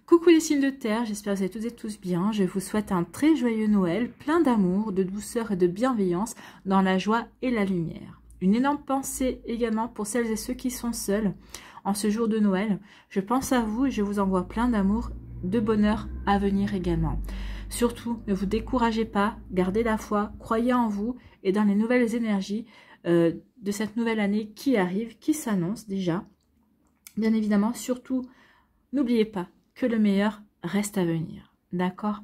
Coucou les signes de terre, j'espère que vous allez toutes et tous bien. Je vous souhaite un très joyeux Noël, plein d'amour, de douceur et de bienveillance dans la joie et la lumière. Une énorme pensée également pour celles et ceux qui sont seuls en ce jour de Noël. Je pense à vous et je vous envoie plein d'amour, de bonheur à venir également. Surtout, ne vous découragez pas, gardez la foi, croyez en vous et dans les nouvelles énergies de cette nouvelle année qui arrive, qui s'annonce déjà. Bien évidemment, surtout, n'oubliez pas que le meilleur reste à venir. D'accord?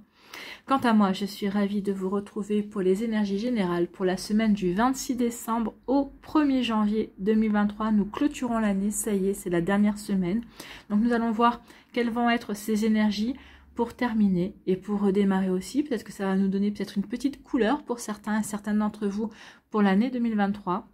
Quant à moi, je suis ravie de vous retrouver pour les énergies générales pour la semaine du 26 décembre au 1er janvier 2023. Nous clôturons l'année, ça y est, c'est la dernière semaine. Donc nous allons voir quelles vont être ces énergies pour terminer et pour redémarrer aussi. Peut-être que ça va nous donner peut-être une petite couleur pour certains et certaines d'entre vous pour l'année 2023.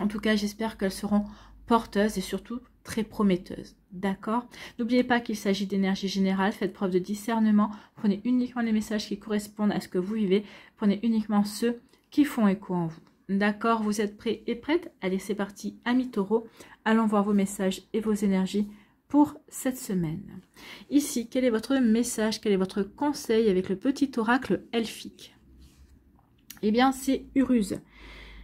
En tout cas, j'espère qu'elles seront porteuses et surtout très prometteuse. D'accord? N'oubliez pas qu'il s'agit d'énergie générale, faites preuve de discernement, prenez uniquement les messages qui correspondent à ce que vous vivez, prenez uniquement ceux qui font écho en vous. D'accord? Vous êtes prêts et prêtes? Allez, c'est parti, amis taureaux, allons voir vos messages et vos énergies pour cette semaine. Ici, quel est votre message, quel est votre conseil avec le petit oracle elfique? Eh bien, c'est Uruz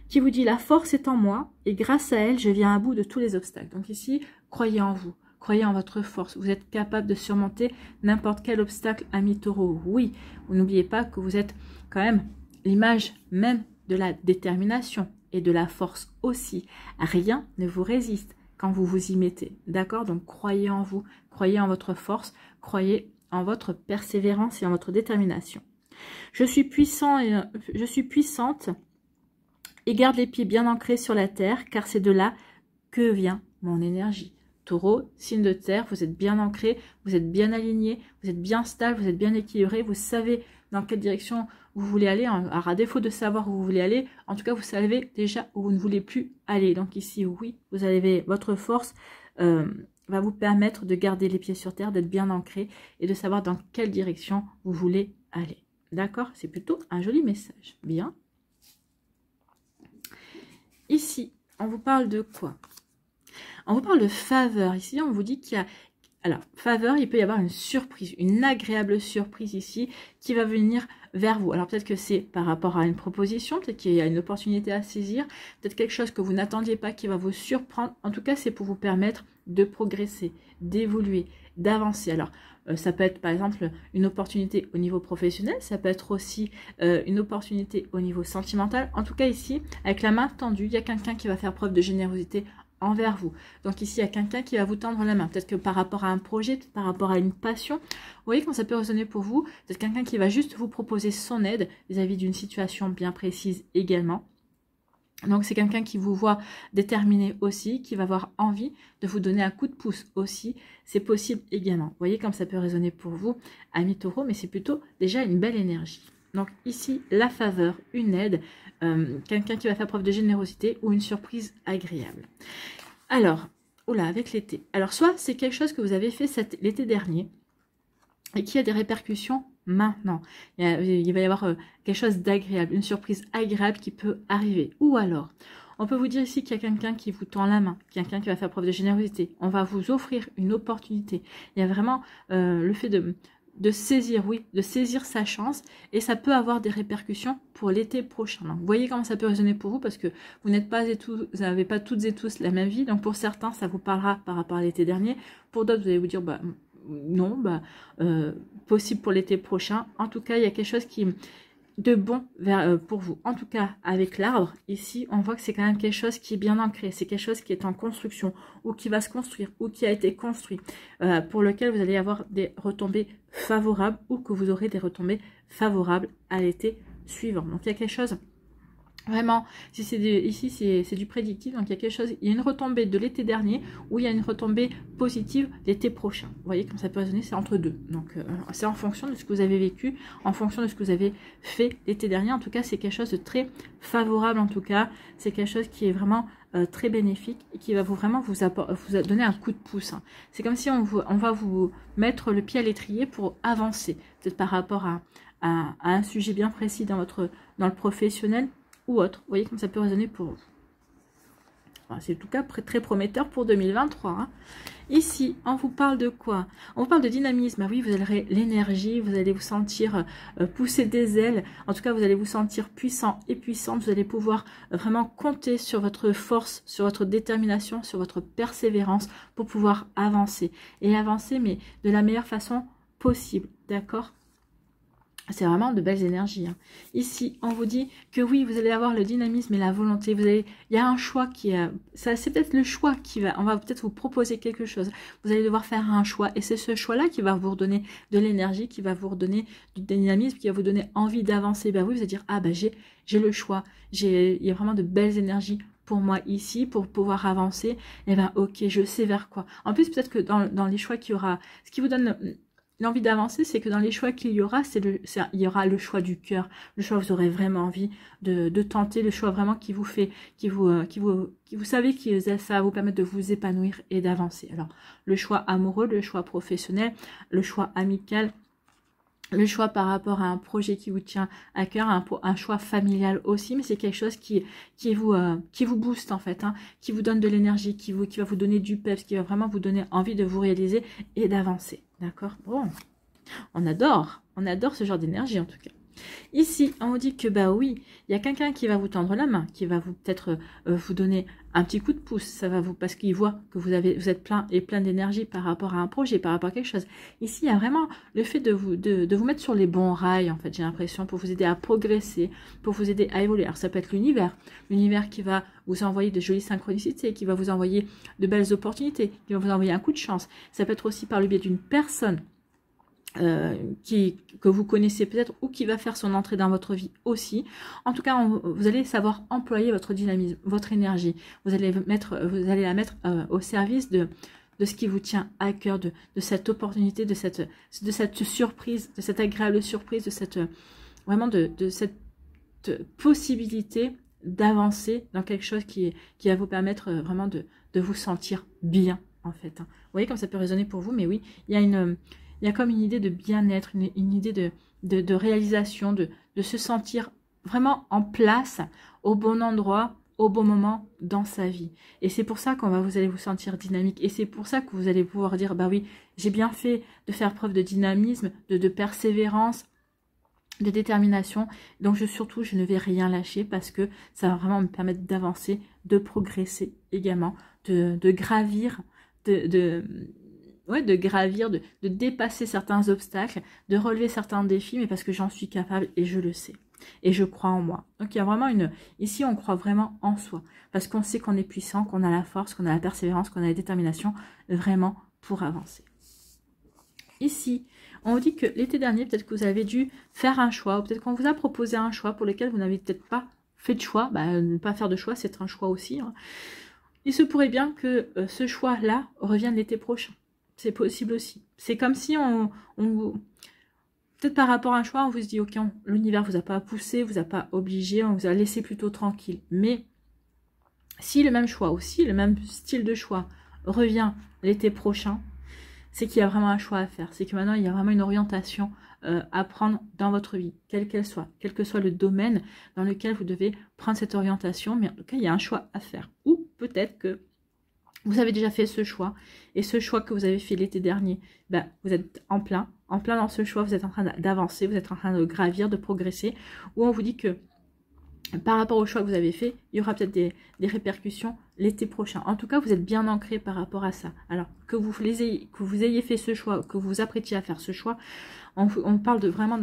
qui vous dit « La force est en moi et grâce à elle, je viens à bout de tous les obstacles. » Donc ici, croyez en vous, croyez en votre force. Vous êtes capable de surmonter n'importe quel obstacle, ami taureau. Oui, vous n'oubliez pas que vous êtes quand même l'image même de la détermination et de la force aussi. Rien ne vous résiste quand vous vous y mettez. D'accord? Donc croyez en vous, croyez en votre force, croyez en votre persévérance et en votre détermination. Je suis puissant et je suis puissante et garde les pieds bien ancrés sur la terre, car c'est de là que vient mon énergie. Taureau, signe de terre, vous êtes bien ancré, vous êtes bien aligné, vous êtes bien stable, vous êtes bien équilibré, vous savez dans quelle direction vous voulez aller. Alors à défaut de savoir où vous voulez aller, en tout cas vous savez déjà où vous ne voulez plus aller. Donc ici, oui, vous avez votre force va vous permettre de garder les pieds sur terre, d'être bien ancré et de savoir dans quelle direction vous voulez aller. D'accord? C'est plutôt un joli message. Bien. Ici, on vous parle de quoi? On vous parle de faveur. Ici, on vous dit qu'il y a... Alors, faveur, il peut y avoir une surprise, une agréable surprise ici qui va venir vers vous. Alors, peut-être que c'est par rapport à une proposition, peut-être qu'il y a une opportunité à saisir, peut-être quelque chose que vous n'attendiez pas qui va vous surprendre. En tout cas, c'est pour vous permettre de progresser, d'évoluer, d'avancer. Alors, ça peut être par exemple une opportunité au niveau professionnel, ça peut être aussi une opportunité au niveau sentimental. En tout cas ici, avec la main tendue, il y a quelqu'un qui va faire preuve de générosité envers vous. Donc ici, il y a quelqu'un qui va vous tendre la main. Peut-être que par rapport à un projet, peut-être par rapport à une passion. Vous voyez comment ça peut résonner pour vous. Peut-être quelqu'un qui va juste vous proposer son aide vis-à-vis d'une situation bien précise également. Donc c'est quelqu'un qui vous voit déterminé aussi, qui va avoir envie de vous donner un coup de pouce aussi, c'est possible également. Vous voyez comme ça peut résonner pour vous, amis taureaux, mais c'est plutôt déjà une belle énergie. Donc ici, la faveur, une aide, quelqu'un qui va faire preuve de générosité ou une surprise agréable. Alors, oula, avec l'été. Alors soit c'est quelque chose que vous avez fait l'été dernier et qui a des répercussions maintenant. Il va y avoir quelque chose d'agréable, une surprise agréable qui peut arriver. Ou alors, on peut vous dire ici qu'il y a quelqu'un qui vous tend la main, quelqu'un qui va faire preuve de générosité. On va vous offrir une opportunité. Il y a vraiment le fait de saisir, oui, de saisir sa chance et ça peut avoir des répercussions pour l'été prochain. Donc, vous voyez comment ça peut résonner pour vous parce que vous n'êtes pas et tous, vous n'avez pas toutes et tous la même vie. Donc, pour certains, ça vous parlera par rapport à l'été dernier. Pour d'autres, vous allez vous dire, bah, non, possible pour l'été prochain. En tout cas, il y a quelque chose qui de bon pour vous. En tout cas, avec l'arbre, ici, on voit que c'est quand même quelque chose qui est bien ancré. C'est quelque chose qui est en construction ou qui va se construire ou qui a été construit pour lequel vous allez avoir des retombées favorables ou que vous aurez des retombées favorables à l'été suivant. Donc, il y a quelque chose... Vraiment, si c'est ici c'est du prédictif, donc il y a quelque chose, il y a une retombée de l'été dernier ou il y a une retombée positive l'été prochain. Vous voyez comme ça peut résonner, c'est entre deux. Donc c'est en fonction de ce que vous avez vécu, en fonction de ce que vous avez fait l'été dernier. En tout cas, c'est quelque chose de très favorable. En tout cas, c'est quelque chose qui est vraiment très bénéfique et qui va vous donner un coup de pouce. Hein. C'est comme si on va vous mettre le pied à l'étrier pour avancer, peut-être par rapport à un sujet bien précis dans le professionnel ou autre. Vous voyez comme ça peut résonner pour vous. Enfin, c'est en tout cas très prometteur pour 2023. Hein. Ici, on vous parle de quoi? On vous parle de dynamisme. Ah oui, vous aurez l'énergie, vous allez vous sentir pousser des ailes. En tout cas, vous allez vous sentir puissant et puissante. Vous allez pouvoir vraiment compter sur votre force, sur votre détermination, sur votre persévérance pour pouvoir avancer. Et avancer, mais de la meilleure façon possible. D'accord? C'est vraiment de belles énergies. Hein. Ici, on vous dit que oui, vous allez avoir le dynamisme et la volonté. Il y a un choix qui est... C'est peut-être le choix qui va... On va peut-être vous proposer quelque chose. Vous allez devoir faire un choix. Et c'est ce choix-là qui va vous redonner de l'énergie, qui va vous redonner du dynamisme, qui va vous donner envie d'avancer. Ben oui, vous allez dire, ah ben j'ai le choix. Il y a vraiment de belles énergies pour moi ici, pour pouvoir avancer. Et ben ok, je sais vers quoi. En plus, peut-être que dans les choix qu'il y aura... Ce qui vous donne... L'envie d'avancer, c'est que dans les choix qu'il y aura, il y aura le choix du cœur. Le choix, vous aurez vraiment envie de tenter, le choix vraiment qui vous fait, vous savez que ça va vous permettre de vous épanouir et d'avancer. Alors, le choix amoureux, le choix professionnel, le choix amical, le choix par rapport à un projet qui vous tient à cœur, un choix familial aussi, mais c'est quelque chose qui vous booste en fait, hein, qui vous donne de l'énergie, qui va vous donner du peps, qui va vraiment vous donner envie de vous réaliser et d'avancer. D'accord? Bon, on adore ce genre d'énergie en tout cas. Ici, on vous dit que bah oui, il y a quelqu'un qui va vous tendre la main, qui va vous peut-être vous donner un petit coup de pouce, ça va vous parce qu'il voit que vous êtes plein d'énergie par rapport à un projet, par rapport à quelque chose. Ici, il y a vraiment le fait de vous mettre sur les bons rails, en fait, j'ai l'impression, pour vous aider à progresser, pour vous aider à évoluer. Alors ça peut être l'univers qui va vous envoyer de jolies synchronicités, qui va vous envoyer de belles opportunités, qui va vous envoyer un coup de chance. Ça peut être aussi par le biais d'une personne que vous connaissez peut-être ou qui va faire son entrée dans votre vie aussi. En tout cas, vous allez savoir employer votre dynamisme, votre énergie. Vous allez la mettre au service de ce qui vous tient à cœur, de cette opportunité, de cette surprise, de cette agréable surprise, de cette vraiment de cette possibilité d'avancer dans quelque chose qui va vous permettre vraiment de vous sentir bien en fait. Vous voyez comme ça peut résonner pour vous, mais oui, il y a comme une idée de bien-être, une idée de réalisation, de se sentir vraiment en place, au bon endroit, au bon moment dans sa vie. Et c'est pour ça vous allez vous sentir dynamique. Et c'est pour ça que vous allez pouvoir dire, bah oui, j'ai bien fait de faire preuve de dynamisme, de persévérance, de détermination. Donc surtout, je ne vais rien lâcher parce que ça va vraiment me permettre d'avancer, de progresser également, de gravir, de gravir, de dépasser certains obstacles, de relever certains défis, mais parce que j'en suis capable et je le sais. Et je crois en moi. Donc il y a vraiment ici on croit vraiment en soi. Parce qu'on sait qu'on est puissant, qu'on a la force, qu'on a la persévérance, qu'on a la détermination vraiment pour avancer. Ici, on vous dit que l'été dernier, peut-être que vous avez dû faire un choix, ou peut-être qu'on vous a proposé un choix pour lequel vous n'avez peut-être pas fait de choix. Ne pas faire de choix, c'est un choix aussi. Hein. Il se pourrait bien que ce choix-là revienne l'été prochain. C'est possible aussi. C'est comme si peut-être par rapport à un choix, on vous dit, ok, l'univers vous a pas poussé, vous a pas obligé, on vous a laissé plutôt tranquille. Mais si le même choix aussi, le même style de choix revient l'été prochain, c'est qu'il y a vraiment un choix à faire. C'est que maintenant, il y a vraiment une orientation à prendre dans votre vie, quelle qu'elle soit, quel que soit le domaine dans lequel vous devez prendre cette orientation. Mais en tout cas, il y a un choix à faire. Ou peut-être que vous avez déjà fait ce choix, et ce choix que vous avez fait l'été dernier, vous êtes en plein dans ce choix, vous êtes en train d'avancer, vous êtes en train de gravir, de progresser, ou on vous dit que par rapport au choix que vous avez fait, il y aura peut-être des répercussions l'été prochain. En tout cas, vous êtes bien ancré par rapport à ça. Alors, que vous ayez fait ce choix, que vous vous apprêtiez à faire ce choix, on parle vraiment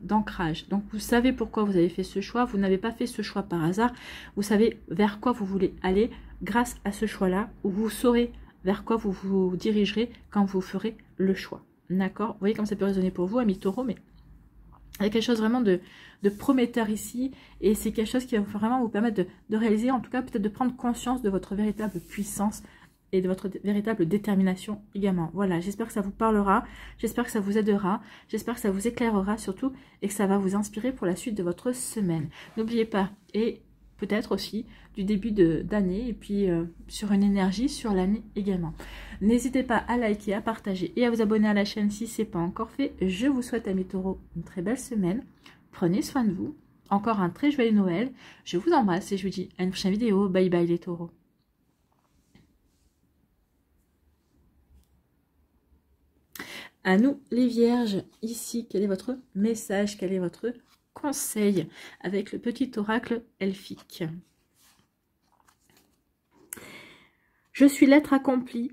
d'ancrage. Donc, vous savez pourquoi vous avez fait ce choix. Vous n'avez pas fait ce choix par hasard. Vous savez vers quoi vous voulez aller grâce à ce choix-là, ou vous saurez vers quoi vous vous dirigerez quand vous ferez le choix. D'accord? Vous voyez comme ça peut résonner pour vous, amis taureaux, mais il y a quelque chose vraiment de prometteur ici, et c'est quelque chose qui va vraiment vous permettre de réaliser, en tout cas peut-être de prendre conscience de votre véritable puissance et de votre véritable détermination également. Voilà, j'espère que ça vous parlera, j'espère que ça vous aidera, j'espère que ça vous éclairera surtout, et que ça va vous inspirer pour la suite de votre semaine. N'oubliez pas, et peut-être aussi du début d'année, et puis sur une énergie sur l'année également. N'hésitez pas à liker, à partager et à vous abonner à la chaîne si ce n'est pas encore fait. Je vous souhaite, amis taureaux, une très belle semaine. Prenez soin de vous. Encore un très joyeux Noël. Je vous embrasse et je vous dis à une prochaine vidéo. Bye bye les taureaux. À nous, les vierges, ici, quel est votre message? Quel est votre conseil avec le petit oracle elfique? Je suis l'être accompli,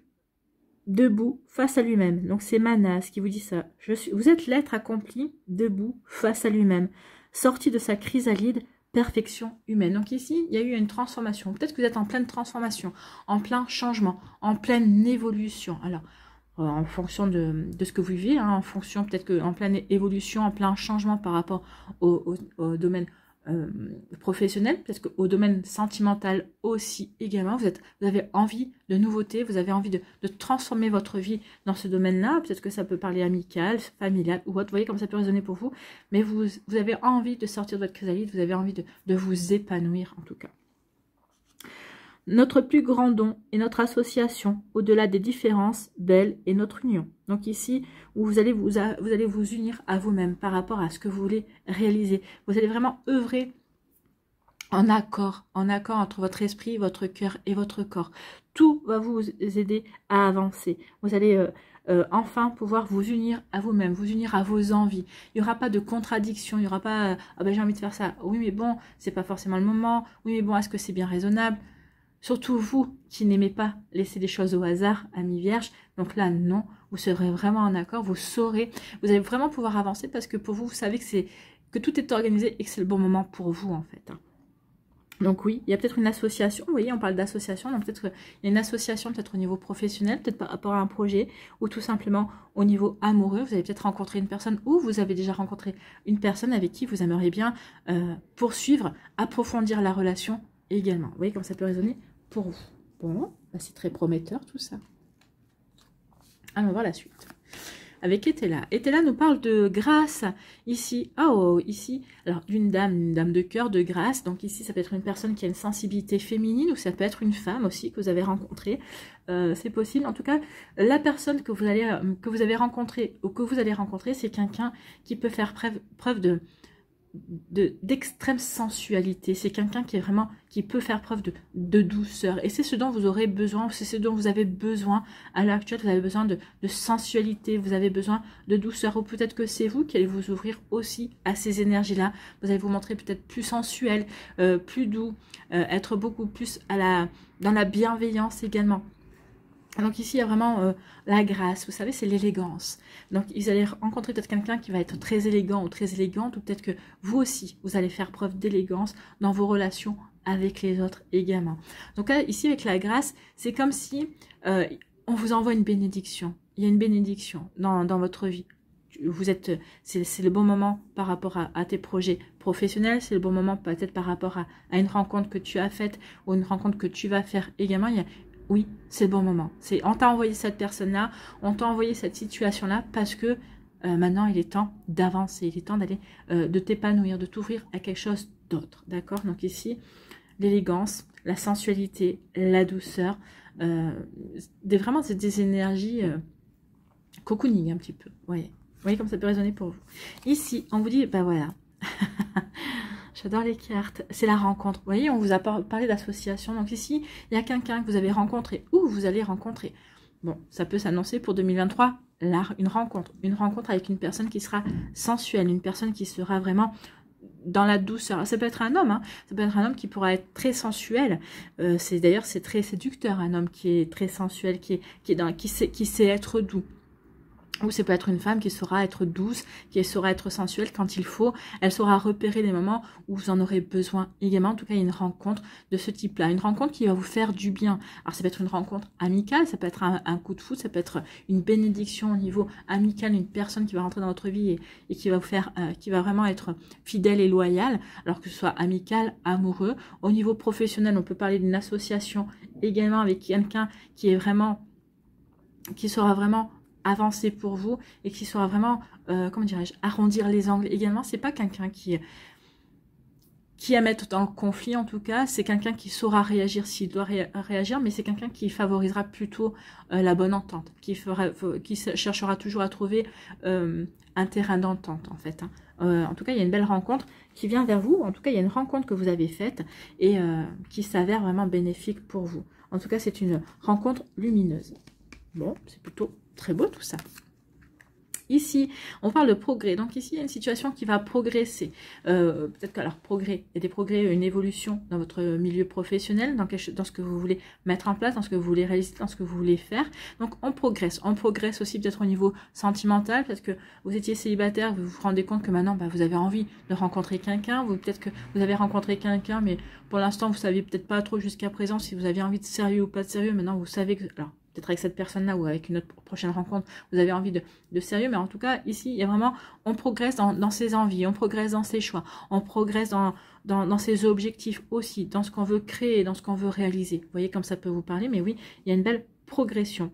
debout, face à lui-même. Donc c'est Manas qui vous dit ça. Vous êtes l'être accompli, debout, face à lui-même. Sorti de sa chrysalide, perfection humaine. Donc ici, il y a eu une transformation. Peut-être que vous êtes en pleine transformation, en plein changement, en pleine évolution. Alors, en fonction de ce que vous vivez, hein, en fonction peut-être qu'en pleine évolution, en plein changement par rapport au domaine professionnel, peut-être qu'au domaine sentimental aussi également, vous avez envie de nouveautés, vous avez envie de transformer votre vie dans ce domaine-là, peut-être que ça peut parler amical, familial ou autre, vous voyez comme ça peut résonner pour vous, mais vous avez envie de sortir de votre chrysalide, vous avez envie de vous épanouir en tout cas. Notre plus grand don est notre association, au-delà des différences, belle est notre union. Donc ici, où vous allez vous unir à vous-même par rapport à ce que vous voulez réaliser. Vous allez vraiment œuvrer en accord entre votre esprit, votre cœur et votre corps. Tout va vous aider à avancer. Vous allez enfin pouvoir vous unir à vous-même, vous unir à vos envies. Il n'y aura pas de contradiction, il n'y aura pas ah ben j'ai envie de faire ça. Oui mais bon, c'est pas forcément le moment. Oui mais bon, est-ce que c'est bien raisonnable? Surtout vous qui n'aimez pas laisser les choses au hasard, amis vierges. Donc là, non, vous serez vraiment en accord, vous saurez, vous allez vraiment pouvoir avancer parce que pour vous, vous savez que tout est organisé et que c'est le bon moment pour vous en fait. Donc oui, il y a peut-être une association, vous voyez, on parle d'association, donc peut-être qu'il y a une association peut-être au niveau professionnel, peut-être par rapport à un projet, ou tout simplement au niveau amoureux, vous avez peut-être rencontré une personne, ou vous avez déjà rencontré une personne avec qui vous aimeriez bien poursuivre, approfondir la relation également. Vous voyez comme ça peut résonner pour vous. Bon, bah c'est très prometteur tout ça. Allons voir la suite. Avec Etela. Etela nous parle de grâce ici. Oh, ici, alors d'une dame de cœur, de grâce. Donc ici, ça peut être une personne qui a une sensibilité féminine ou ça peut être une femme aussi que vous avez rencontrée. C'est possible. En tout cas, la personne que vous avez rencontrée ou que vous allez rencontrer, c'est quelqu'un qui peut faire preuve d'extrême sensualité. C'est quelqu'un qui peut faire preuve de douceur et c'est ce dont vous aurez besoin, c'est ce dont vous avez besoin à l'heure actuelle. Vous avez besoin de sensualité, vous avez besoin de douceur, ou peut-être que c'est vous qui allez vous ouvrir aussi à ces énergies là. Vous allez vous montrer peut-être plus sensuel, plus doux, être beaucoup plus dans la bienveillance également. Donc ici, il y a vraiment la grâce, vous savez, c'est l'élégance. Donc, ils allaient rencontrer peut-être quelqu'un qui va être très élégant ou très élégante, ou peut-être que vous aussi, vous allez faire preuve d'élégance dans vos relations avec les autres également. Donc là, ici, avec la grâce, c'est comme si on vous envoie une bénédiction. Il y a une bénédiction dans votre vie. C'est le bon moment par rapport à tes projets professionnels, c'est le bon moment peut-être par rapport à une rencontre que tu as faite ou une rencontre que tu vas faire également. Oui, c'est le bon moment. On t'a envoyé cette personne-là, on t'a envoyé cette situation-là parce que maintenant, il est temps d'avancer. Il est temps d'aller, de t'épanouir, de t'ouvrir à quelque chose d'autre. D'accord? Donc ici, l'élégance, la sensualité, la douceur, vraiment, c'est des énergies cocooning un petit peu. Ouais. Vous voyez comme ça peut résonner pour vous. Ici, on vous dit, ben voilà. J'adore les cartes. C'est la rencontre. Vous voyez, on vous a parlé d'association. Donc ici, il y a quelqu'un que vous avez rencontré ou vous allez rencontrer. Bon, ça peut s'annoncer pour 2023. Là, une rencontre avec une personne qui sera sensuelle, une personne qui sera vraiment dans la douceur. Ça peut être un homme, hein. Ça peut être un homme qui pourra être très sensuel. D'ailleurs, c'est très séducteur, un homme qui est très sensuel, qui sait être doux. Ou ça peut être une femme qui saura être douce, qui saura être sensuelle quand il faut. Elle saura repérer les moments où vous en aurez besoin également. En tout cas, il y a une rencontre de ce type-là. Une rencontre qui va vous faire du bien. Alors, ça peut être une rencontre amicale, ça peut être un coup de foudre, ça peut être une bénédiction au niveau amical, une personne qui va rentrer dans votre vie et qui va vous faire, qui va vraiment être fidèle et loyale. Alors que ce soit amical, amoureux. Au niveau professionnel, on peut parler d'une association également avec quelqu'un qui sera vraiment avancer pour vous et qui sera vraiment, comment dirais-je, arrondir les angles également. C'est pas quelqu'un qui aime être dans le conflit en tout cas, c'est quelqu'un qui saura réagir s'il doit réagir, mais c'est quelqu'un qui favorisera plutôt la bonne entente, qui cherchera toujours à trouver un terrain d'entente en fait. En tout cas, il y a une belle rencontre qui vient vers vous, en tout cas, il y a une rencontre que vous avez faite et qui s'avère vraiment bénéfique pour vous. En tout cas, c'est une rencontre lumineuse. Bon, c'est plutôt très beau tout ça. Ici, on parle de progrès. Donc ici, il y a une situation qui va progresser. Peut-être que, alors, progrès, il y a des progrès, une évolution dans votre milieu professionnel, dans ce que vous voulez mettre en place, dans ce que vous voulez réaliser, dans ce que vous voulez faire. Donc, on progresse. On progresse aussi peut-être au niveau sentimental, parce que vous étiez célibataire, vous vous rendez compte que maintenant, vous avez envie de rencontrer quelqu'un. Peut-être que vous avez rencontré quelqu'un, mais pour l'instant, vous saviez peut-être pas trop jusqu'à présent si vous aviez envie de sérieux ou pas de sérieux. Maintenant, vous savez que... Alors, peut-être avec cette personne-là ou avec une autre prochaine rencontre, vous avez envie de sérieux, mais en tout cas, ici, il y a vraiment, on progresse dans ses envies, on progresse dans ses choix, on progresse dans ses objectifs aussi, dans ce qu'on veut créer, dans ce qu'on veut réaliser. Vous voyez comme ça peut vous parler, mais oui, il y a une belle progression.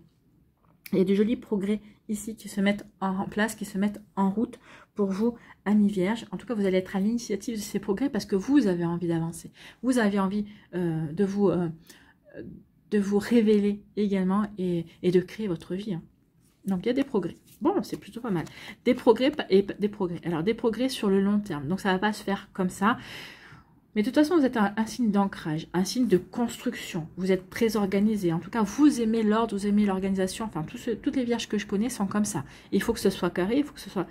Il y a de jolis progrès ici qui se mettent en place, qui se mettent en route pour vous, amis vierges. En tout cas, vous allez être à l'initiative de ces progrès parce que vous avez envie d'avancer. Vous avez envie de vous révéler également et de créer votre vie. Donc, il y a des progrès. Bon, c'est plutôt pas mal. Des progrès et des progrès. Alors, des progrès sur le long terme. Donc, ça ne va pas se faire comme ça. Mais de toute façon, vous êtes un signe d'ancrage, un signe de construction. Vous êtes très organisé. En tout cas, vous aimez l'ordre, vous aimez l'organisation. Enfin, toutes les vierges que je connais sont comme ça. Il faut que ce soit carré, il faut que ce soit...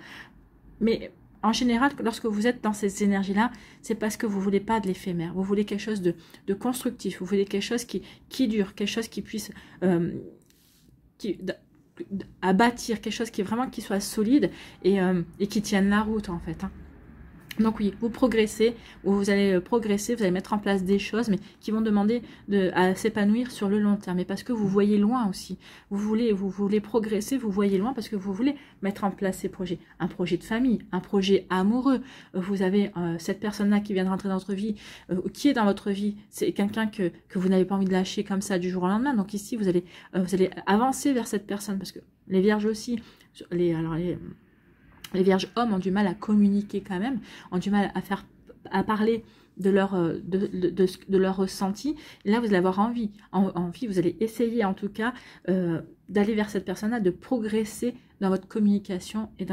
Mais... En général, lorsque vous êtes dans ces énergies-là, c'est parce que vous ne voulez pas de l'éphémère. Vous voulez quelque chose de constructif. Vous voulez quelque chose qui dure, quelque chose qui puisse à bâtir, quelque chose qui soit solide et qui tienne la route, en fait. Donc oui, vous progressez, ou vous allez progresser, vous allez mettre en place des choses, mais qui vont demander à s'épanouir sur le long terme. Et parce que vous voyez loin aussi. Vous voulez progresser, vous voyez loin parce que vous voulez mettre en place ces projets. Un projet de famille, un projet amoureux. Vous avez cette personne-là qui vient de rentrer dans votre vie, qui est dans votre vie. C'est quelqu'un que vous n'avez pas envie de lâcher comme ça du jour au lendemain. Donc ici, vous allez avancer vers cette personne parce que les vierges aussi, les vierges hommes ont du mal à communiquer quand même, ont du mal à parler de leur ressenti. Et là, vous allez avoir envie, vous allez essayer en tout cas d'aller vers cette personne-là, de progresser dans votre communication et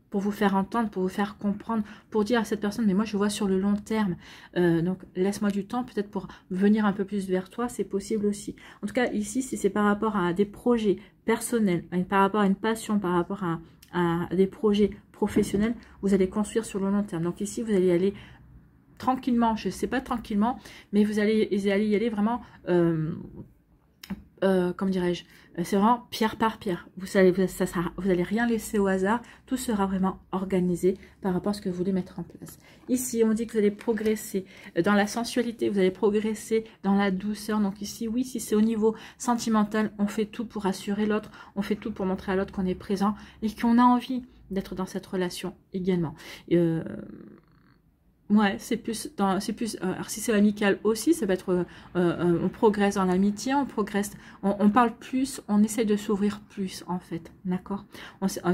pour vous faire entendre, pour vous faire comprendre, pour dire à cette personne, mais moi je vois sur le long terme, donc laisse-moi du temps peut-être pour venir un peu plus vers toi, c'est possible aussi. En tout cas, ici, si c'est par rapport à des projets personnels, par rapport à une passion, par rapport à des projets professionnels, vous allez construire sur le long terme. Donc ici, vous allez y aller tranquillement, je ne sais pas tranquillement, mais vous allez y aller vraiment, comment dirais-je, c'est vraiment pierre par pierre. Vous allez rien laisser au hasard, tout sera vraiment organisé par rapport à ce que vous voulez mettre en place. Ici, on dit que vous allez progresser dans la sensualité, vous allez progresser dans la douceur. Donc ici, oui, si c'est au niveau sentimental, on fait tout pour assurer l'autre, on fait tout pour montrer à l'autre qu'on est présent et qu'on a envie d'être dans cette relation également. Ouais, c'est plus alors si c'est amical aussi, ça va être on progresse dans l'amitié, on progresse, on parle plus, on essaie de s'ouvrir plus en fait, d'accord,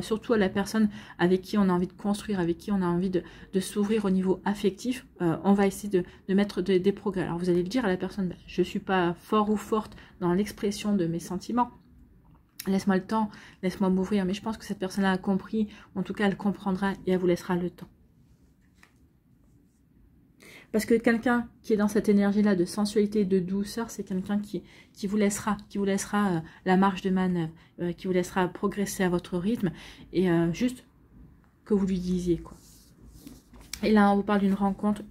surtout à la personne avec qui on a envie de construire, avec qui on a envie de s'ouvrir au niveau affectif, on va essayer de mettre des progrès. Alors vous allez le dire à la personne, je suis pas fort ou forte dans l'expression de mes sentiments, laisse-moi le temps, laisse-moi m'ouvrir, mais je pense que cette personne-là a compris, en tout cas elle comprendra et elle vous laissera le temps. Parce que quelqu'un qui est dans cette énergie-là de sensualité, de douceur, c'est quelqu'un qui vous laissera la marge de manœuvre, qui vous laissera progresser à votre rythme et juste que vous lui disiez, quoi. Et là, on vous parle d'une rencontre.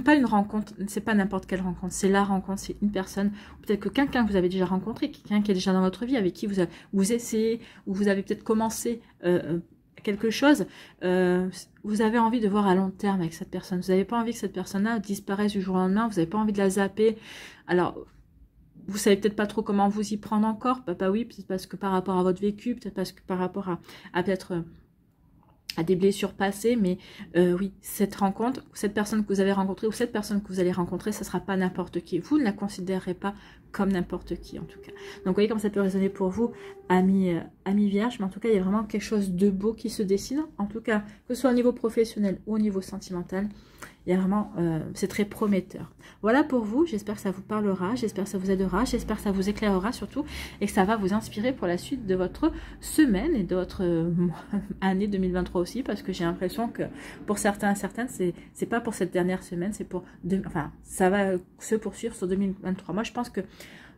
Pas une rencontre, c'est pas n'importe quelle rencontre, c'est la rencontre, c'est une personne, peut-être que quelqu'un que vous avez déjà rencontré, quelqu'un qui est déjà dans votre vie, avec qui vous essayez, ou vous avez peut-être commencé quelque chose, vous avez envie de voir à long terme avec cette personne. Vous n'avez pas envie que cette personne-là disparaisse du jour au lendemain, vous n'avez pas envie de la zapper. Alors, vous savez peut-être pas trop comment vous y prendre encore, oui, peut-être parce que par rapport à votre vécu, peut-être parce que par rapport à peut-être à des blessures passées, mais oui, cette rencontre, cette personne que vous avez rencontrée ou cette personne que vous allez rencontrer, ce ne sera pas n'importe qui. Vous ne la considérez pas comme n'importe qui, en tout cas. Donc, vous voyez comme ça peut résonner pour vous, amis vierges, mais en tout cas, il y a vraiment quelque chose de beau qui se dessine, en tout cas, que ce soit au niveau professionnel ou au niveau sentimental. Il y a vraiment, c'est très prometteur. Voilà pour vous, j'espère que ça vous parlera, j'espère que ça vous aidera, j'espère que ça vous éclairera surtout et que ça va vous inspirer pour la suite de votre semaine et de votre année 2023 aussi, parce que j'ai l'impression que pour certains et certaines, c'est pas pour cette dernière semaine, c'est pour, ça va se poursuivre sur 2023. Moi, je pense que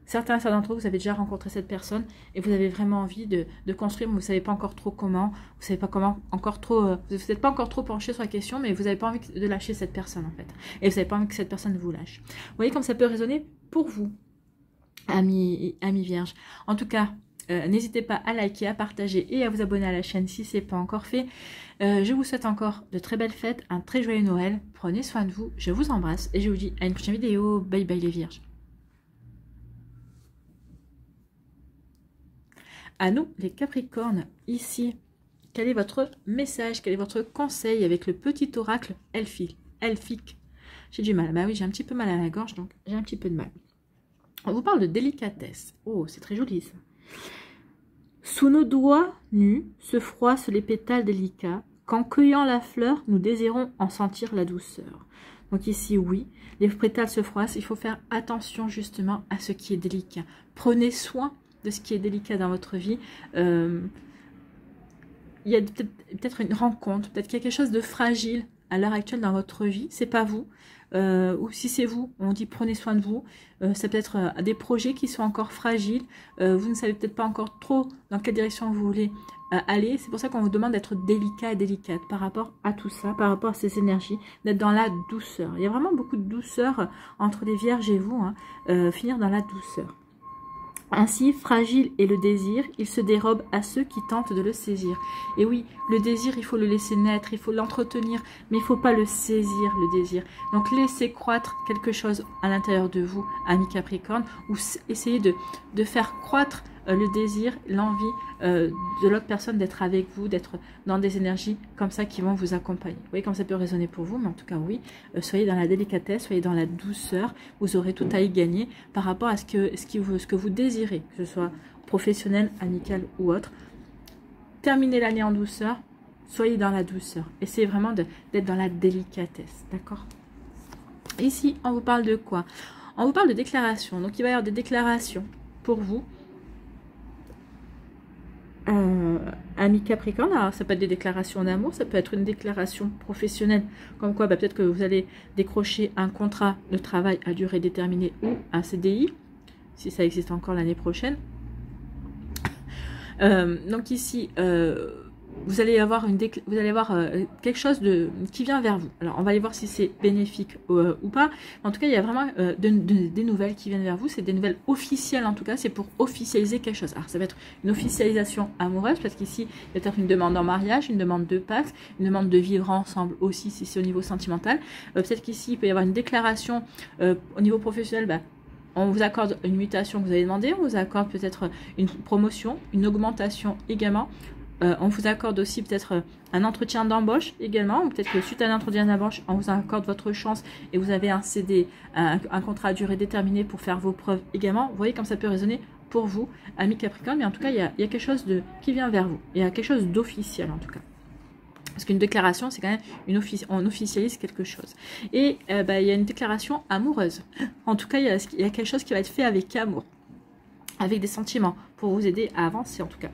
certains d'entre vous, vous avez déjà rencontré cette personne et vous avez vraiment envie de construire, mais vous ne savez pas encore trop comment, vous ne savez pas comment encore trop, vous n'êtes pas encore trop penché sur la question, mais vous n'avez pas envie de lâcher cette personne en fait. Et vous n'avez pas envie que cette personne vous lâche. Vous voyez comme ça peut résonner pour vous, amis vierges. En tout cas, n'hésitez pas à liker, à partager et à vous abonner à la chaîne si ce n'est pas encore fait. Je vous souhaite encore de très belles fêtes, un très joyeux Noël. Prenez soin de vous, je vous embrasse et je vous dis à une prochaine vidéo. Bye bye les vierges. À nous les Capricornes, ici, quel est votre message, quel est votre conseil avec le petit oracle elfique? J'ai du mal, bah oui j'ai un petit peu mal à la gorge donc j'ai un petit peu de mal. On vous parle de délicatesse. Oh, c'est très joli ça. Sous nos doigts nus se froissent les pétales délicats. Qu'en cueillant la fleur, nous désirons en sentir la douceur. Donc ici, oui, les pétales se froissent. Il faut faire attention justement à ce qui est délicat. Prenez soin de ce qui est délicat dans votre vie. Il y a peut-être une rencontre, peut-être qu'il y a quelque chose de fragile à l'heure actuelle dans votre vie. C'est pas vous. Ou si c'est vous, on dit prenez soin de vous. Ça peut être des projets qui sont encore fragiles. Vous ne savez peut-être pas encore trop dans quelle direction vous voulez aller. C'est pour ça qu'on vous demande d'être délicat et délicate par rapport à tout ça, par rapport à ces énergies, d'être dans la douceur. Il y a vraiment beaucoup de douceur entre les vierges et vous, hein, finir dans la douceur. Ainsi, fragile est le désir, il se dérobe à ceux qui tentent de le saisir. Et oui, le désir, il faut le laisser naître, il faut l'entretenir, mais il ne faut pas le saisir, le désir. Donc, laissez croître quelque chose à l'intérieur de vous, amis Capricorne, ou essayez de faire croître le désir, l'envie de l'autre personne d'être avec vous, d'être dans des énergies comme ça qui vont vous accompagner. Vous voyez comme ça peut résonner pour vous, mais en tout cas oui, soyez dans la délicatesse, soyez dans la douceur, vous aurez tout à y gagner par rapport à ce que vous désirez, que ce soit professionnel, amical ou autre. Terminez l'année en douceur, soyez dans la douceur, essayez vraiment d'être dans la délicatesse, d'accord? Ici, on vous parle de quoi? On vous parle de déclarations, donc il va y avoir des déclarations pour vous, amis Capricorne. Alors ça peut être des déclarations d'amour, ça peut être une déclaration professionnelle, comme quoi peut-être que vous allez décrocher un contrat de travail à durée déterminée ou un CDI, si ça existe encore l'année prochaine. Donc ici, vous allez avoir quelque chose qui vient vers vous. Alors on va aller voir si c'est bénéfique ou pas. En tout cas, il y a vraiment des nouvelles qui viennent vers vous. C'est des nouvelles officielles en tout cas. C'est pour officialiser quelque chose. Alors ça va être une officialisation amoureuse parce qu'ici il y a peut-être une demande en mariage, une demande de Pax, une demande de vivre ensemble aussi si c'est au niveau sentimental. Peut-être qu'ici il peut y avoir une déclaration au niveau professionnel. Bah, on vous accorde une mutation que vous avez demandé, on vous accorde peut-être une promotion, une augmentation également. On vous accorde aussi peut-être un entretien d'embauche également, ou peut-être que suite à un entretien d'embauche, on vous accorde votre chance et vous avez un CD, un contrat à durée déterminée pour faire vos preuves également. Vous voyez comme ça peut résonner pour vous, amis Capricorne, mais en tout cas, il y a quelque chose qui vient vers vous. Il y a quelque chose d'officiel en tout cas. Parce qu'une déclaration, c'est quand même on officialise quelque chose. Et il y a une déclaration amoureuse. En tout cas, il y a quelque chose qui va être fait avec amour, avec des sentiments, pour vous aider à avancer en tout cas.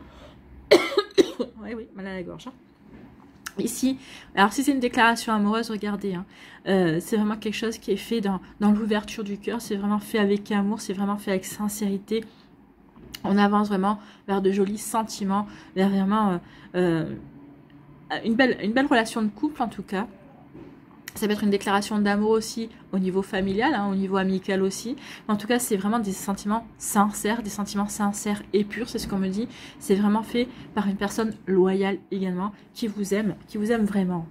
Oui, mal à la gorge. Hein. Ici, alors si c'est une déclaration amoureuse, regardez, hein, c'est vraiment quelque chose qui est fait dans l'ouverture du cœur, c'est vraiment fait avec amour, c'est vraiment fait avec sincérité. On avance vraiment vers de jolis sentiments, vers vraiment une belle relation de couple en tout cas. Ça peut être une déclaration d'amour aussi au niveau familial, hein, au niveau amical aussi. En tout cas, c'est vraiment des sentiments sincères et purs, c'est ce qu'on me dit. C'est vraiment fait par une personne loyale également, qui vous aime vraiment.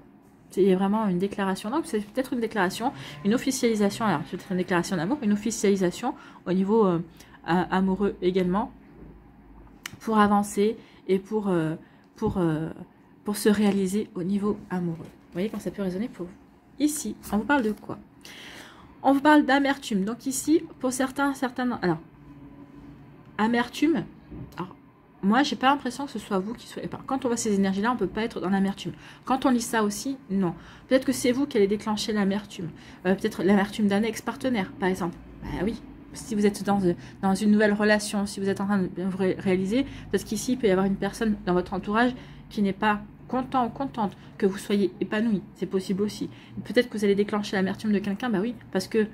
C'est vraiment une déclaration. Donc, c'est peut-être une déclaration, une officialisation. Alors, c'est peut-être une déclaration d'amour, une officialisation au niveau amoureux également, pour avancer et pour se réaliser au niveau amoureux. Vous voyez quand ça peut résonner pour vous. Ici, on vous parle de quoi? On vous parle d'amertume. Donc ici, pour certains... Alors, amertume. Alors, moi, j'ai pas l'impression que ce soit vous qui soyez... Quand on voit ces énergies-là, on peut pas être dans l'amertume. Quand on lit ça aussi, non. Peut-être que c'est vous qui allez déclencher l'amertume. Peut-être l'amertume d'un ex-partenaire, par exemple. Bah oui. Si vous êtes dans une nouvelle relation, si vous êtes en train de vous réaliser, parce qu'ici, il peut y avoir une personne dans votre entourage qui n'est pas content ou contente que vous soyez épanoui, c'est possible aussi. Peut-être que vous allez déclencher l'amertume de quelqu'un, bah oui, parce que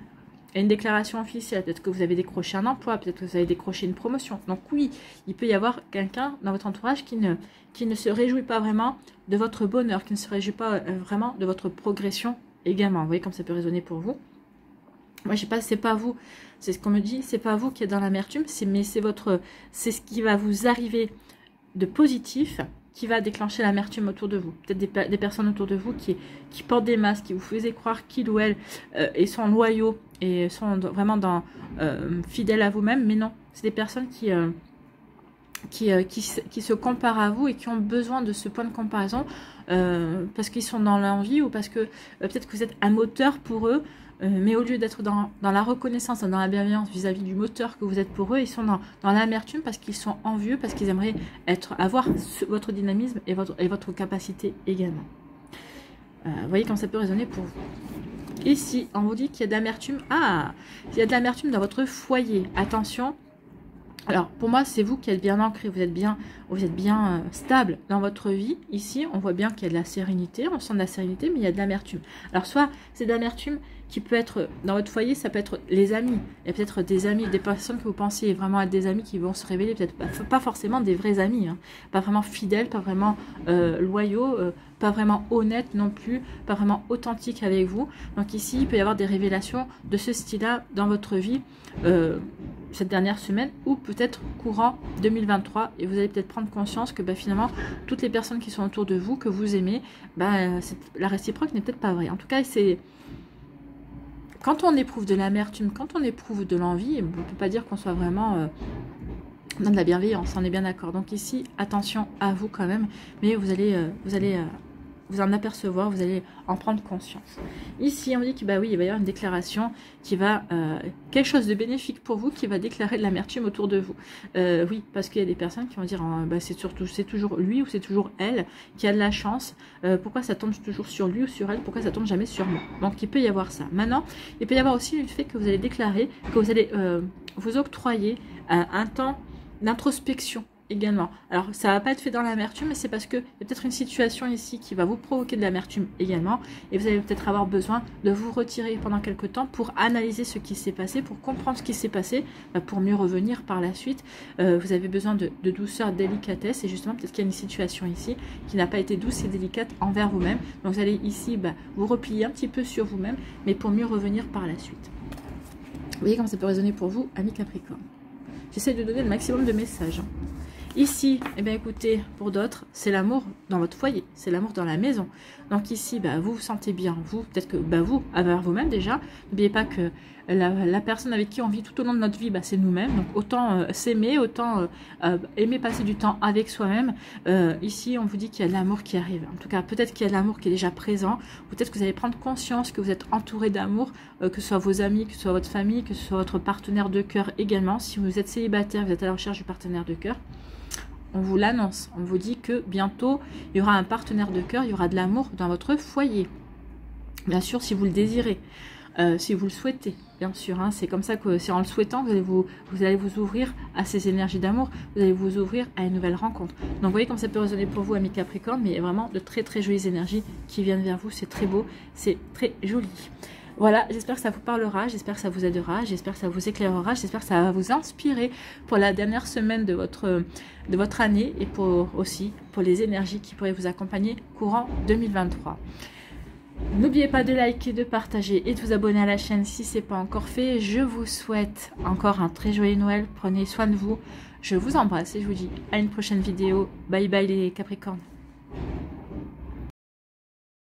y a une déclaration officielle, peut-être que vous avez décroché un emploi, peut-être que vous avez décroché une promotion. Donc oui, il peut y avoir quelqu'un dans votre entourage qui ne se réjouit pas vraiment de votre bonheur, qui ne se réjouit pas vraiment de votre progression également. Vous voyez comme ça peut résonner pour vous. Moi, je sais pas, c'est pas vous, c'est ce qu'on me dit, c'est pas vous qui êtes dans l'amertume, mais c'est ce qui va vous arriver de positif qui va déclencher l'amertume autour de vous. Peut-être des personnes autour de vous qui portent des masques, qui vous faisaient croire qu'ils ou elles et sont loyaux et sont vraiment fidèles à vous-même, mais non, c'est des personnes qui se comparent à vous et qui ont besoin de ce point de comparaison parce qu'ils sont dans l'envie ou parce que peut-être que vous êtes un moteur pour eux, mais au lieu d'être dans la reconnaissance, dans la bienveillance vis-à-vis du moteur que vous êtes pour eux, ils sont dans l'amertume parce qu'ils sont envieux, parce qu'ils aimeraient avoir votre dynamisme et votre capacité également. Vous voyez comme ça peut résonner pour vous. Ici, on vous dit qu'il y a de l'amertume. Ah, il y a de l'amertume dans votre foyer. Attention. Alors, pour moi, c'est vous qui êtes bien ancré, vous êtes bien stable dans votre vie. Ici, on voit bien qu'il y a de la sérénité, on sent de la sérénité, mais il y a de l'amertume. Alors, soit c'est de l'amertume qui peut être, dans votre foyer, ça peut être les amis. Il y a peut-être des amis, des personnes que vous pensez vraiment être des amis qui vont se révéler, peut-être pas forcément des vrais amis, hein. Pas vraiment fidèles, pas vraiment loyaux, pas vraiment honnêtes non plus, pas vraiment authentiques avec vous. Donc ici, il peut y avoir des révélations de ce style-là dans votre vie cette dernière semaine ou peut-être courant 2023 et vous allez peut-être prendre conscience que finalement toutes les personnes qui sont autour de vous, que vous aimez, la réciproque n'est peut-être pas vraie. En tout cas, c'est quand on éprouve de l'amertume, quand on éprouve de l'envie, on ne peut pas dire qu'on soit vraiment dans de la bienveillance, on est bien d'accord. Donc ici, attention à vous quand même, mais vous allez vous en apercevoir, vous allez en prendre conscience. Ici, on dit que oui, il va y avoir une déclaration qui va, quelque chose de bénéfique pour vous, qui va déclarer de l'amertume autour de vous. Oui, parce qu'il y a des personnes qui vont dire, c'est toujours lui ou c'est toujours elle qui a de la chance. Pourquoi ça tombe toujours sur lui ou sur elle? Pourquoi ça tombe jamais sur moi? Donc, il peut y avoir ça. Maintenant, il peut y avoir aussi le fait que vous allez déclarer, que vous allez vous octroyer un temps d'introspection également. Alors, ça va pas être fait dans l'amertume, mais c'est parce que il y a peut-être une situation ici qui va vous provoquer de l'amertume également, et vous allez peut-être avoir besoin de vous retirer pendant quelques temps pour analyser ce qui s'est passé, pour comprendre ce qui s'est passé, pour mieux revenir par la suite. Vous avez besoin de douceur, de délicatesse, et justement, peut-être qu'il y a une situation ici qui n'a pas été douce et délicate envers vous-même. Donc, vous allez ici vous replier un petit peu sur vous-même, mais pour mieux revenir par la suite. Vous voyez comment ça peut résonner pour vous, amis Capricorne. J'essaie de donner le maximum de messages. Ici, écoutez, pour d'autres, c'est l'amour dans votre foyer, c'est l'amour dans la maison. Donc ici, vous vous sentez bien, vous, peut-être que vous, avec vous-même déjà. N'oubliez pas que la personne avec qui on vit tout au long de notre vie, c'est nous-mêmes. Donc autant s'aimer, autant aimer passer du temps avec soi-même. Ici, on vous dit qu'il y a de l'amour qui arrive. En tout cas, peut-être qu'il y a de l'amour qui est déjà présent. Peut-être que vous allez prendre conscience que vous êtes entouré d'amour, que ce soit vos amis, que ce soit votre famille, que ce soit votre partenaire de cœur également. Si vous êtes célibataire, vous êtes à la recherche du partenaire de cœur. On vous l'annonce, on vous dit que bientôt, il y aura un partenaire de cœur, il y aura de l'amour dans votre foyer. Bien sûr, si vous le désirez, si vous le souhaitez, bien sûr. Hein, c'est comme ça que c'est en le souhaitant que vous allez vous ouvrir à ces énergies d'amour, vous allez vous ouvrir à une nouvelle rencontre. Donc, vous voyez comme ça peut résonner pour vous, amis Capricorne, mais il y a vraiment de très très jolies énergies qui viennent vers vous. C'est très beau, c'est très joli. Voilà, j'espère que ça vous parlera, j'espère que ça vous aidera, j'espère que ça vous éclairera, j'espère que ça va vous inspirer pour la dernière semaine de votre année et aussi pour les énergies qui pourraient vous accompagner courant 2023. N'oubliez pas de liker, de partager et de vous abonner à la chaîne si ce n'est pas encore fait. Je vous souhaite encore un très joyeux Noël, prenez soin de vous, je vous embrasse et je vous dis à une prochaine vidéo. Bye bye les Capricornes.